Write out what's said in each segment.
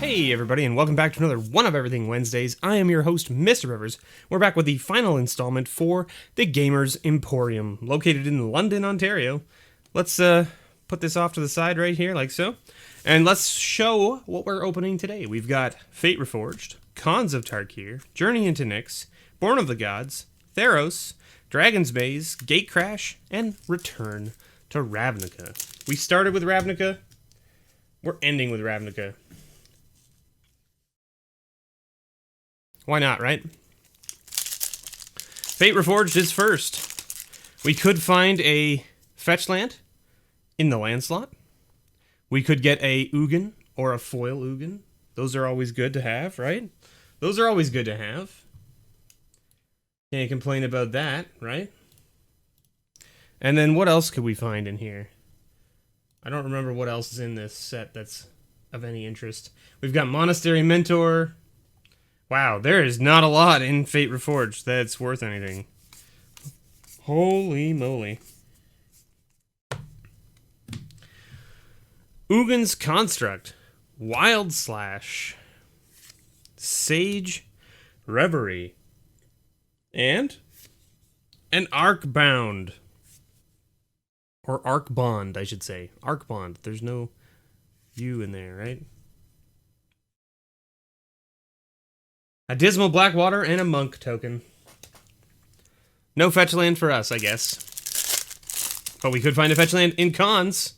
Hey everybody, and welcome back to another One of Everything Wednesdays. I am your host, MrBevers. We're back with the final installment for the Gamers Emporium, located in London, Ontario. Let's put this off to the side right here, like so. And let's show what we're opening today. We've got Fate Reforged, Cons of Tarkir, Journey into Nyx, Born of the Gods, Theros, Dragon's Maze, Gatecrash, and Return to Ravnica. We started with Ravnica. We're ending with Ravnica. Why not, right? Fate Reforged is first. We could find a fetch land in the land slot. We could get a Ugin or a foil Ugin. Those are always good to have, right? Those are always good to have. Can't complain about that, right? And then what else could we find in here? I don't remember what else is in this set that's of any interest. We've got Monastery Mentor. Wow, there is not a lot in Fate Reforged that's worth anything. Holy moly. Ugin's Construct, Wild Slash, Sage Reverie, and an Arcbound. Or Arcbond, I should say. Arcbond. There's no U in there, right? A Dismal Blackwater and a Monk token. No fetch land for us, I guess. But we could find a fetch land in Cons.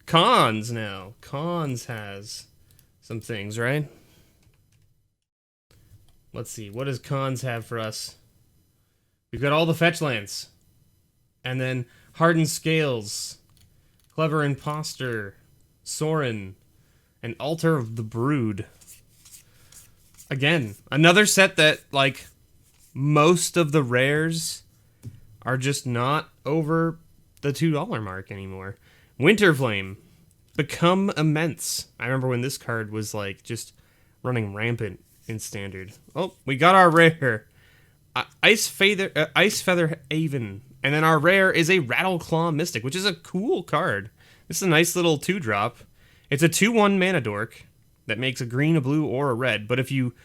Cons now. Cons has some things, right? Let's see. What does Cons have for us? We've got all the fetch lands. And then Hardened Scales, Clever Imposter, Sorin, and Altar of the Brood. Again, another set that, like, most of the rares are just not over the $2 mark anymore. Winterflame, Become Immense. I remember when this card was, like, just running rampant in Standard. Oh, we got our rare. Ice Feather Haven. And then our rare is a Rattleclaw Mystic, which is a cool card. This is a nice little 2-drop. It's a 2/1 mana dork that makes a green, a blue, or a red. But if you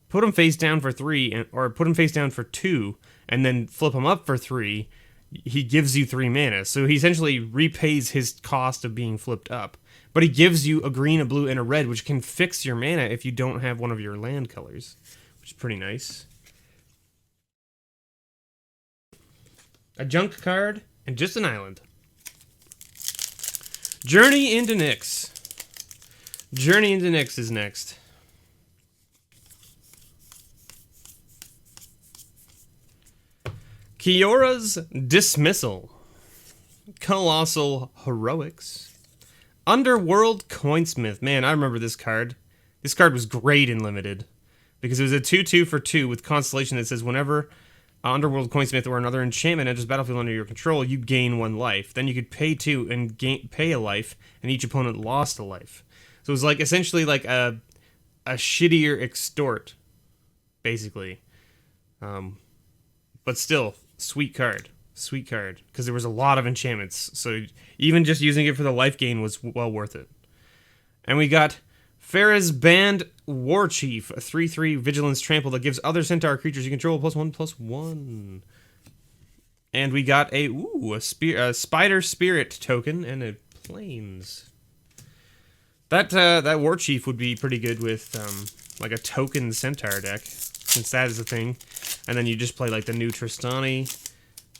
put him face down for 3, or put him face down for 2, and then flip him up for 3, he gives you 3 mana. So he essentially repays his cost of being flipped up. But he gives you a green, a blue, and a red, which can fix your mana if you don't have one of your land colors, which is pretty nice. A junk card, and just an island. Journey into Nyx. Journey into Nyx is next. Kiora's Dismissal. Colossal Heroics. Underworld Coinsmith. Man, I remember this card. This card was great in Limited. Because it was a 2/2 for 2 with Constellation that says whenever Underworld Coinsmith or another enchantment enters battlefield under your control, you gain 1 life. Then you could pay 2 and pay a life, and each opponent lost a life. So it was like essentially like a shittier extort, basically. But still, sweet card. Sweet card. Because there was a lot of enchantments. So even just using it for the life gain was well worth it. And we got Farah's Band War Chief, a 3/3 Vigilance Trample that gives other Centaur creatures you control +1/+1. And we got a Spider Spirit token and a Plains. That War Chief would be pretty good with like a token Centaur deck, since that is a thing. And then you just play like the new Tristani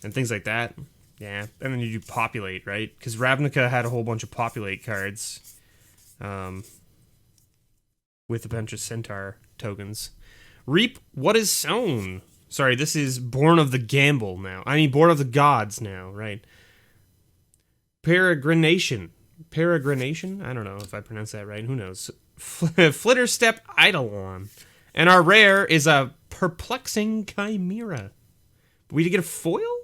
and things like that. Yeah, and then you do Populate, right? Because Ravnica had a whole bunch of Populate cards. With a bunch of Centaur tokens. Reap what is sown. Sorry, this is Born of the Gamble now. I mean, Born of the Gods now, right? Peregrination. Peregrination? I don't know if I pronounced that right. Who knows? Flitterstep Eidolon. And our rare is a Perplexing Chimera. We did get a foil?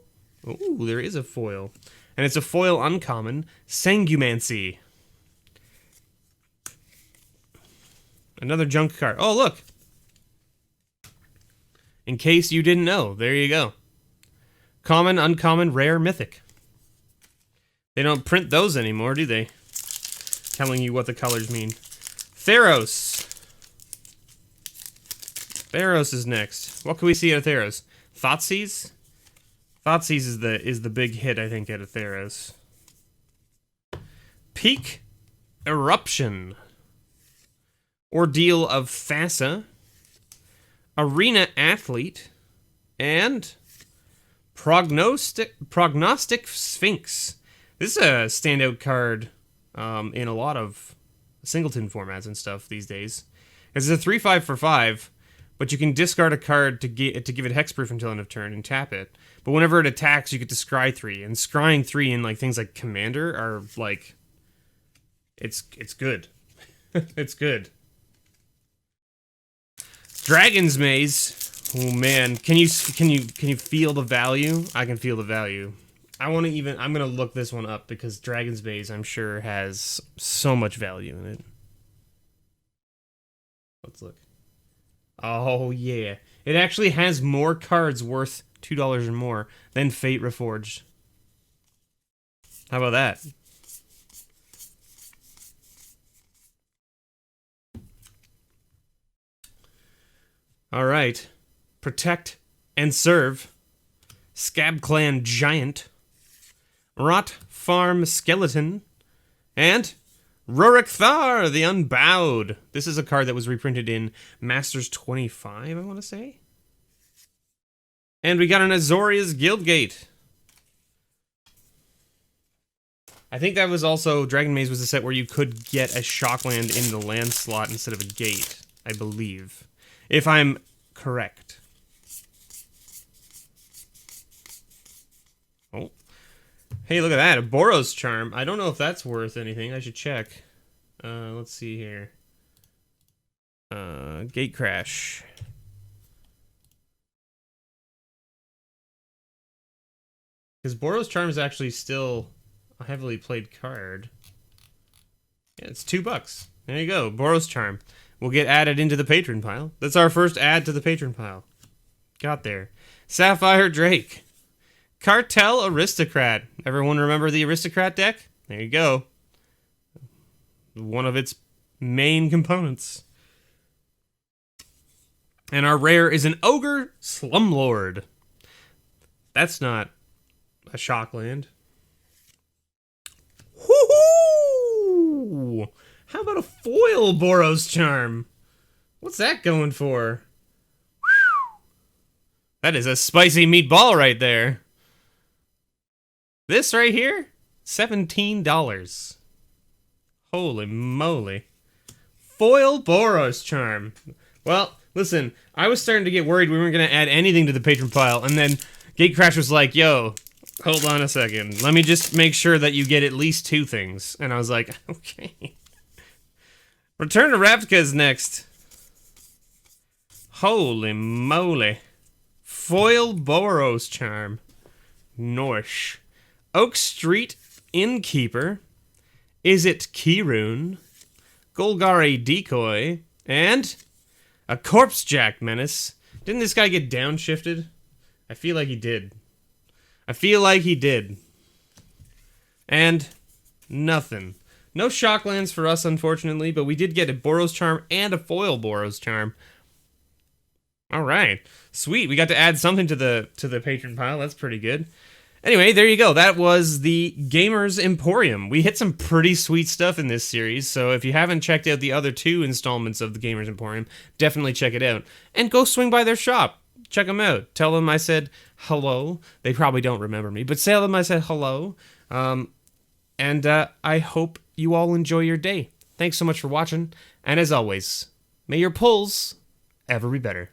Ooh, there is a foil. And it's a foil uncommon, Sangumancy. Another junk card. Oh, look! In case you didn't know, there you go. Common, uncommon, rare, mythic. They don't print those anymore, do they? Telling you what the colors mean. Theros. Theros is next. What can we see out of Theros? Thoughtseize? Thoughtseize is the big hit, I think, out of Theros. Peak Eruption. Ordeal of Thassa. Arena Athlete. And Prognostic Sphinx. This is a standout card in a lot of singleton formats and stuff these days. It's a 3/5 for 5, but you can discard a card to give it hexproof until end of turn and tap it. But whenever it attacks, you get to scry 3, and scrying 3 in like things like Commander are like, it's good. It's good. Dragon's Maze. Oh man, can you feel the value? I can feel the value. I'm gonna look this one up because Dragon's Maze, I'm sure, has so much value in it. Let's look. Oh yeah, it actually has more cards worth $2 or more than Fate Reforged. How about that? All right. Protect and Serve. Scab Clan Giant. Rot Farm Skeleton. And Rurik Thar, the Unbowed. This is a card that was reprinted in Masters 25, I want to say. And we got an Azorius Guildgate. I think that was also, Dragon Maze was a set where you could get a Shockland in the land slot instead of a gate, I believe. If I'm correct. Oh. Hey, look at that. A Boros Charm. I don't know if that's worth anything. I should check. Let's see here. Gate Crash. Because Boros Charm is actually still a heavily played card. Yeah, it's $2. There you go. Boros Charm will get added into the patron pile. That's our first add to the patron pile. Got there. Sapphire Drake. Cartel Aristocrat. Everyone remember the Aristocrat deck? There you go. One of its main components. And our rare is an Ogre Slumlord. That's not a Shockland. Woohoo! How about a foil Boros Charm? What's that going for? Whew. That is a spicy meatball right there. This right here, $17. Holy moly. Foil Boros Charm. Well, listen, I was starting to get worried we weren't going to add anything to the patron pile, and then Gate Crash was like, yo, hold on a second. Let me just make sure that you get at least 2 things. And I was like, okay. Return to Ravnica is next. Holy moly. Foil Boros Charm. Norsh. Oak Street Innkeeper. Is it Kirun? Golgari Decoy. And a Corpse Jack Menace. Didn't this guy get downshifted? I feel like he did. And nothing. No Shocklands for us, unfortunately, but we did get a Boros Charm and a foil Boros Charm. All right. Sweet. We got to add something to the patron pile. That's pretty good. Anyway, there you go. That was the Gamers Emporium. We hit some pretty sweet stuff in this series, so if you haven't checked out the other 2 installments of the Gamers Emporium, definitely check it out. And go swing by their shop. Check them out. Tell them I said hello. They probably don't remember me, but tell them I said hello. And I hope you all enjoy your day. Thanks so much for watching, and as always, may your pulls ever be better.